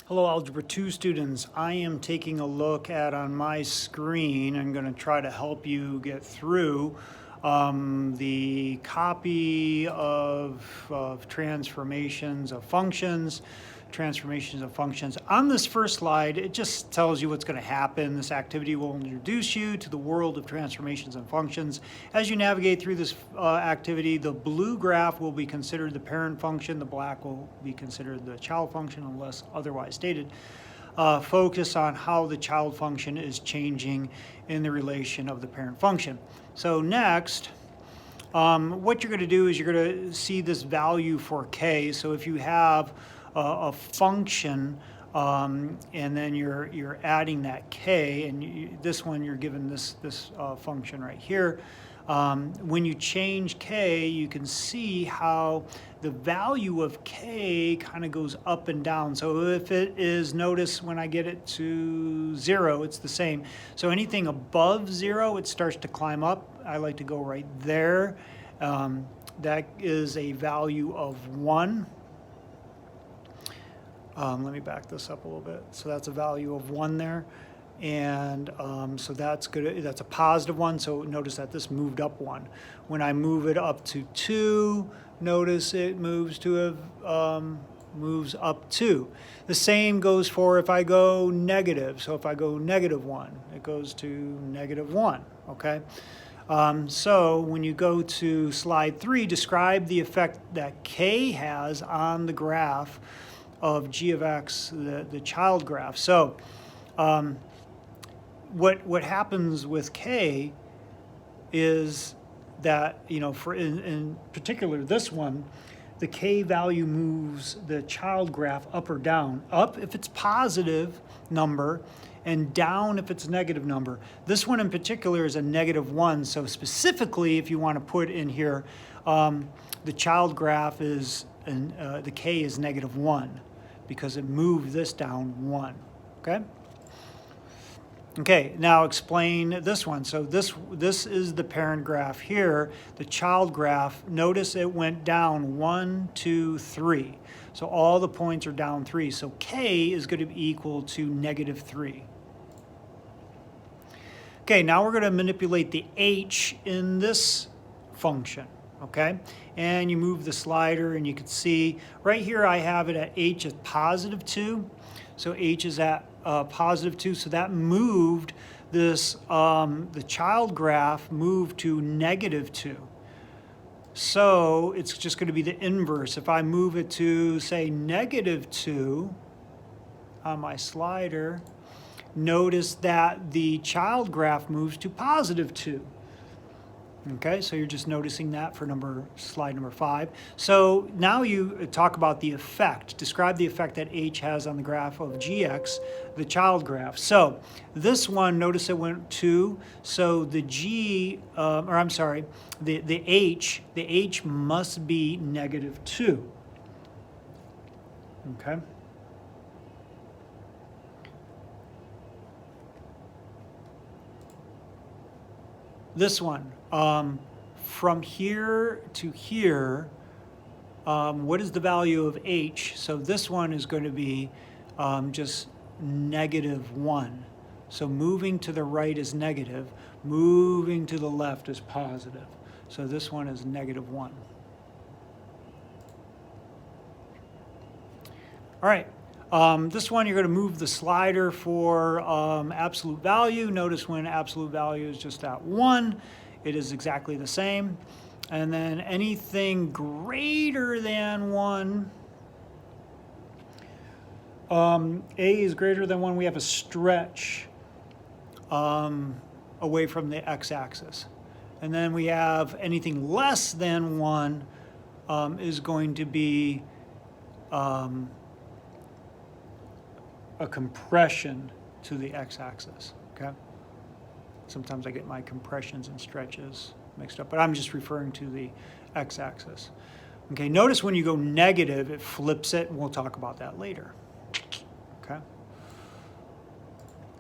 Hello, Algebra 2 students. I am taking a look at on my screen. I'm going to try to help you get through the copy of transformations of functions. On this first slide, it just tells you what's going to happen. This activity will introduce you to the world of transformations and functions. As you navigate through this activity, the blue graph will be considered the parent function, the black will be considered the child function unless otherwise stated. Focus on how the child function is changing in the relation of the parent function. So next, what you're going to do is you're going to see this value for k. So if you have a function and then you're adding that k, and this one you're given this function right here. When you change k, you can see how the value of k kind of goes up and down. So if it is, notice when I get it to 0, it's the same. So anything above 0, it starts to climb up. I like to go right there. That is a value of 1. Let me back this up a little bit. So that's a value of 1 there. And so that's good. That's a positive 1. So notice that this moved up 1. When I move it up to 2, notice it moves up 2. The same goes for if I go negative. So if I go negative 1, it goes to negative 1. Okay. So when you go to slide 3, describe the effect that k has on the graph of g of x, the child graph. So what happens with k is that, for in particular this one, the k value moves the child graph up or down. Up if it's positive number, and down if it's a negative number. This one in particular is a negative 1. So specifically, if you want to put in here, the child graph is, the k is negative 1 because it moved this down 1. Okay? Okay, now explain this one. So this is the parent graph here. The child graph, notice it went down 1, 2, 3. So all the points are down 3. So k is going to be equal to negative 3. Okay, now we're going to manipulate the h in this function, okay? And you move the slider and you can see right here I have it at h at positive 2. So h is at positive 2, so that moved this, the child graph moved to negative 2. So it's just going to be the inverse. If I move it to, say, negative 2 on my slider, notice that the child graph moves to positive 2. Okay, so you're just noticing that for slide number 5. So now you talk about the effect. Describe the effect that h has on the graph of gx, the child graph. So this one, notice it went 2. So the the h must be negative 2. Okay. This one, from here to here, what is the value of h? So this one is going to be just negative 1. So moving to the right is negative, moving to the left is positive. So this one is negative 1. All right. This one, you're going to move the slider for absolute value. Notice when absolute value is just at 1, it is exactly the same. And then anything greater than 1, a is greater than 1, we have a stretch away from the x-axis. And then we have anything less than 1 is going to be a compression to the x-axis, okay? Sometimes I get my compressions and stretches mixed up, but I'm just referring to the x-axis. Okay, notice when you go negative, it flips it, and we'll talk about that later, okay?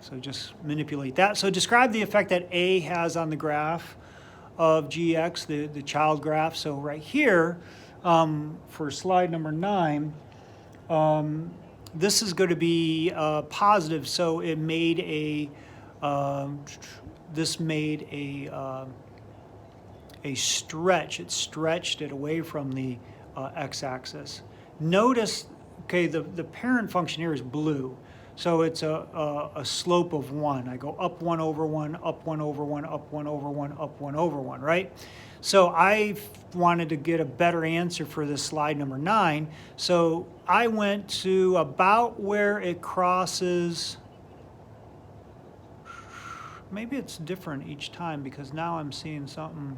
So just manipulate that. So describe the effect that a has on the graph of gx, the child graph. So right here, for slide number 9, this is going to be positive, so it made this made a stretch. It stretched it away from the x-axis. Notice, okay, the parent function here is blue, so it's a slope of 1. I go up 1 over 1, up 1 over 1, up 1 over 1, up 1 over 1, right? So I wanted to get a better answer for this slide number 9, so I went to about where it crosses. Maybe it's different each time because now I'm seeing something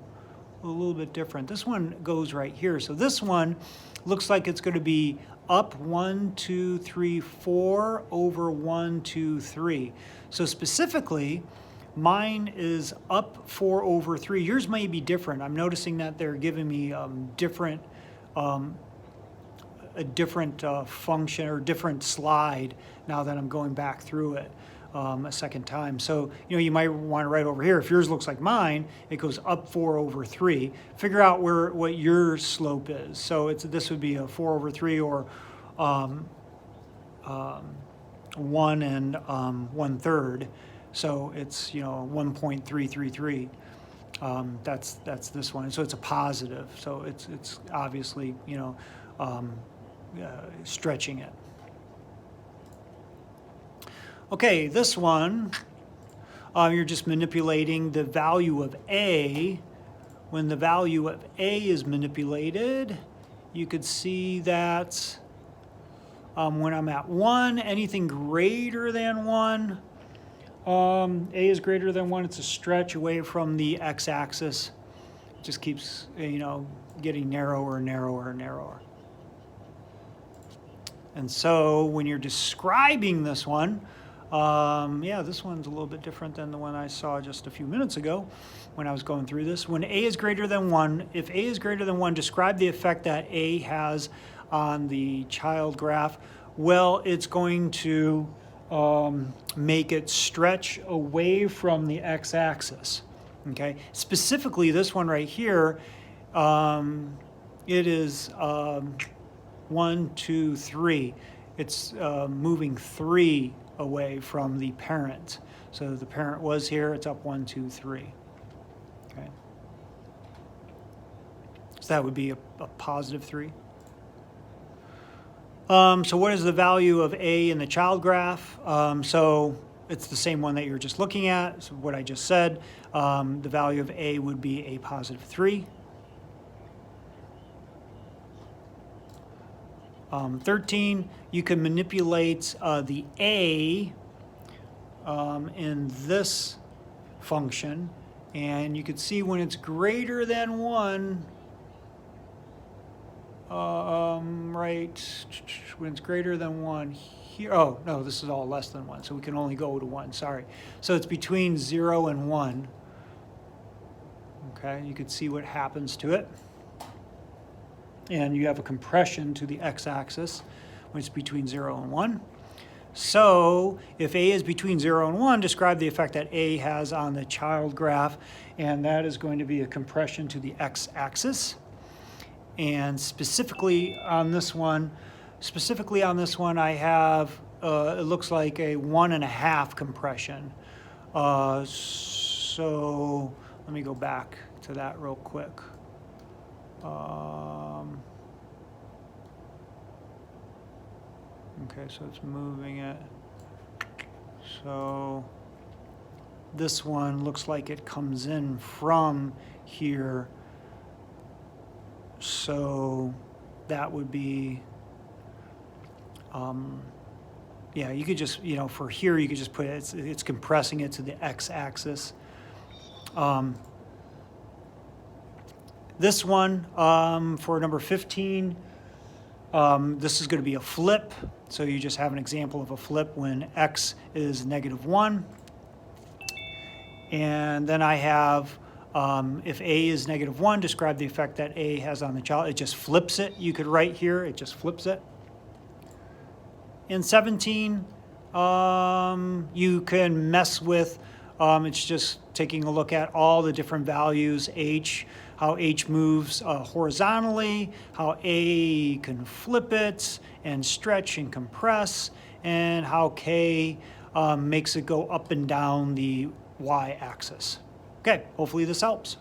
a little bit different. This one goes right here. So this one looks like it's going to be up 1, 2, 3, 4 over 1, 2, 3. So specifically, mine is up 4 over 3. Yours may be different. I'm noticing that they're giving me a different function or different slide now that I'm going back through it a second time. So, you might want to write over here, if yours looks like mine, it goes up 4 over 3. Figure out what your slope is. So this would be a 4 over 3 or 1 and 1/3. So it's 1.333. That's this one. So it's a positive. So it's obviously stretching it. Okay, this one, you're just manipulating the value of A. When the value of A is manipulated, you could see that when I'm at 1, anything greater than 1, A is greater than 1, it's a stretch away from the x-axis. It just keeps, getting narrower and narrower and narrower. And so when you're describing this one, this one's a little bit different than the one I saw just a few minutes ago when I was going through this. When A is greater than 1, if A is greater than 1, describe the effect that A has on the child graph. Well, it's going to make it stretch away from the x-axis. Okay, specifically this one right here, it is 1, 2, 3. It's moving 3 away from the parent. So the parent was here, it's up 1, 2, 3. Okay. So that would be a positive 3. So what is the value of A in the child graph? So it's the same one that you're just looking at, so what I just said. The value of A would be a positive 3. 13, you can manipulate the A in this function, and you can see when it's greater than 1, right, when it's greater than 1 here, oh no, this is all less than 1, so we can only go to 1, sorry. So it's between 0 and 1. Okay, you can see what happens to it. And you have a compression to the x-axis when it's between 0 and 1. So if A is between 0 and 1, describe the effect that A has on the child graph, and that is going to be a compression to the x-axis. And specifically on this one, I have, it looks like a 1.5 compression. So let me go back to that real quick. Okay, so it's moving it. So this one looks like it comes in from here. So that would be, yeah, you could just, for here, you could just put it, it's compressing it to the x-axis. This one, for number 15, this is going to be a flip. So you just have an example of a flip when x is -1. And then I have, if A is -1, describe the effect that A has on the child. It just flips it. You could write here, it just flips it. In 17, you can mess with, it's just taking a look at all the different values, H, how H moves horizontally, how A can flip it and stretch and compress, and how K makes it go up and down the Y-axis. Okay, hopefully this helps.